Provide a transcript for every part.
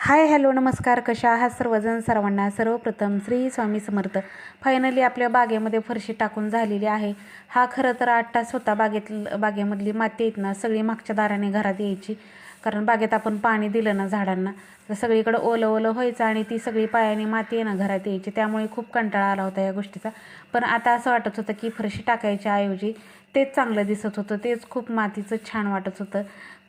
Hi hello नमस्कार, कशा आहात सर्वजण? सर्वांना सर्वप्रथम श्री स्वामी समर्थ. फायनली आपल्या बागेमध्ये फरशी टाकून झालेली आहे. हा खरं तर 8 तास होता. बागेमधली माती आहेत ना सगळी मागच्या दाराने घरात यायची, कारण बागेत आपण पाणी दिलं ना झाडांना तर सगळीकडं ओलं ओलं व्हायचं आणि ती सगळी पायाने माती आहे ना घरात यायची. त्यामुळे खूप कंटाळा आला होता या गोष्टीचा. पण आता असं वाटत होतं की फरशी टाकायच्या ऐवजी तेच चांगलं दिसत होतं, तेच खूप मातीचं छान वाटत होतं.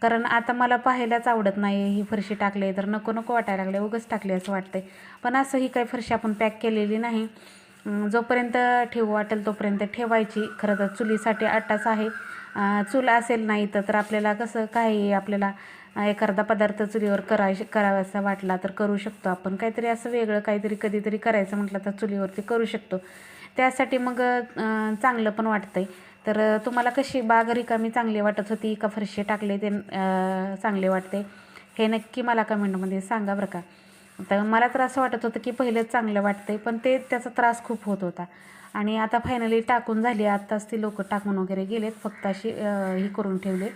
कारण आता मला पाहायलाच आवडत नाही ही फरशी टाकली तर नको नको वाटायला लागले, उगाच टाकली असं वाटतंय. पण असं ही काही फरशी आपण पॅक केलेली नाही. जोपर्यंत ठेवू वाटेल तोपर्यंत ठेवायची. खरं तर चुलीसाठी 8 तास आहे. चूल असेल नाही तर आपल्याला कसं काही आपल्याला एखादा पदार्थ चुलीवर करावासा वाटला तर करू शकतो आपण. काहीतरी असं वेगळं काहीतरी कधीतरी करायचं म्हटलं तर चुलीवरती करू शकतो. त्यासाठी मग चांगलं पण वाटतंय. तर तुम्हाला कशी बाग रिकामी चांगली वाटत होती का फरशी टाकले ते चांगले वाटते, हे नक्की मला कमेंटमध्ये सांगा बरं का. तर मला तर असं वाटत होतं की पहिलेच चांगलं वाटतंय, पण त्याचा त्रास खूप होत होता. आणि आता फायनली टाकून झाली. आत्ताच ती लोक टाकून वगैरे गेलेत, फक्त अशी ही करून ठेवले.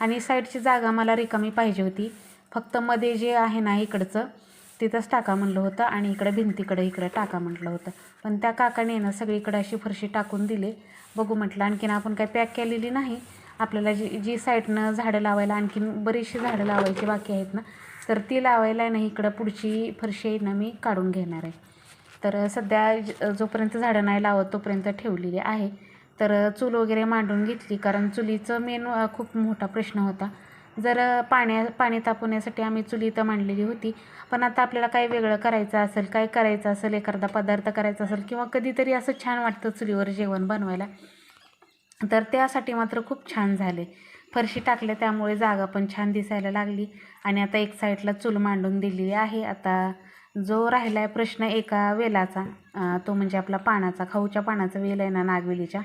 आणि साईडची जागा मला रिकामी पाहिजे होती. फक्त मध्ये जे आहे ना इकडचं तिथंच टाका म्हणलं होतं आणि इकडे इकडे टाका म्हटलं होतं. पण त्या काकाने ना सगळीकडे अशी फरशी टाकून दिली. बघू म्हटलं, आणखीन आपण काही पॅक केलेली नाही. आपल्याला जी साईडनं झाडं लावायला आणखीन बरीचशी झाडं लावायची बाकी आहेत ना, तर ती लावायला नाही इकडं पुढची फरशी आहे ना मी काढून घेणार आहे. तर सध्या जोपर्यंत झाडं नाही लावत तोपर्यंत ठेवलेली आहे. तर चूल वगैरे मांडून घेतली, कारण चुलीचं मेन खूप मोठा प्रश्न होता. जर पाणी तापवण्यासाठी आम्ही चुली तर मांडलेली होती, पण आता आपल्याला काही वेगळं करायचं असेल, काय करायचं असेल, एखादा पदार्थ करायचा असेल किंवा कधीतरी असं छान वाटतं चुलीवर जेवण बनवायला, तर त्यासाठी मात्र खूप छान झाले. फरशी टाकल्या त्यामुळे जागा पण छान दिसायला लागली. आणि आता एक साईडला चूल मांडून दिलेली आहे. आता जो राहिला आहे प्रश्न एका वेलाचा, तो म्हणजे आपला पानाचा, खाऊच्या पानाचा वेल आहे ना नागवेलीच्या,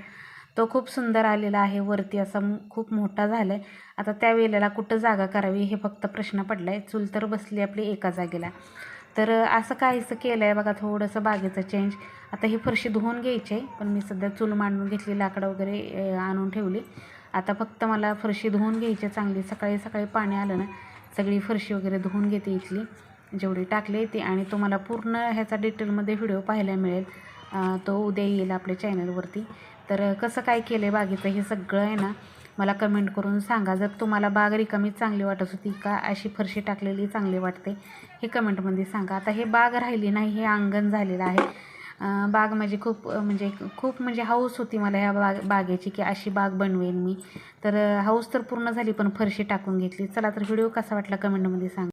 तो खूप सुंदर आलेला आहे. वरती असा खूप मोठा झाला आहे. आता त्या वेलाला कुठं जागा करावी हे फक्त प्रश्न पडला आहे. चूल तर बसली आपली एका जागेला. तर असं काहीसं केलं आहे बघा, थोडंसं बागेचं चेंज. आता ही फरशी धुवून घ्यायची आहे, पण मी सध्या चूल मांडून घेतली, लाकडं वगैरे आणून ठेवली. आता फक्त मला फरशी धुवून घ्यायची चांगली. सकाळी सकाळी पाणी आलं ना सगळी फरशी वगैरे धुवून घेते इथली जेवढी टाकली ती. आणि तुम्हाला पूर्ण ह्याचा डिटेलमध्ये व्हिडिओ पाहायला मिळेल. तो उद्या येईल आपल्या चॅनलवरती. तर कसं काय केलं आहे बागेचं हे सगळं आहे ना मला कमेंट करून सांगा. जर तुम्हाला बाग रिकामी चांगली वाटत होती का अशी फरशी टाकलेली चांगली वाटते हे कमेंटमध्ये सांगा. आता हे बाग राहिली नाही, हे अंगण झालेलं आहे. बाग म्हणजे खूप म्हणजे हौस होती मला ह्या बागेची की अशी बाग बनवेन मी. तर हौस तर पूर्ण झाली, पण फरशी टाकून घेतली. चला तर व्हिडिओ कसा वाटला कमेंटमध्ये सांगा.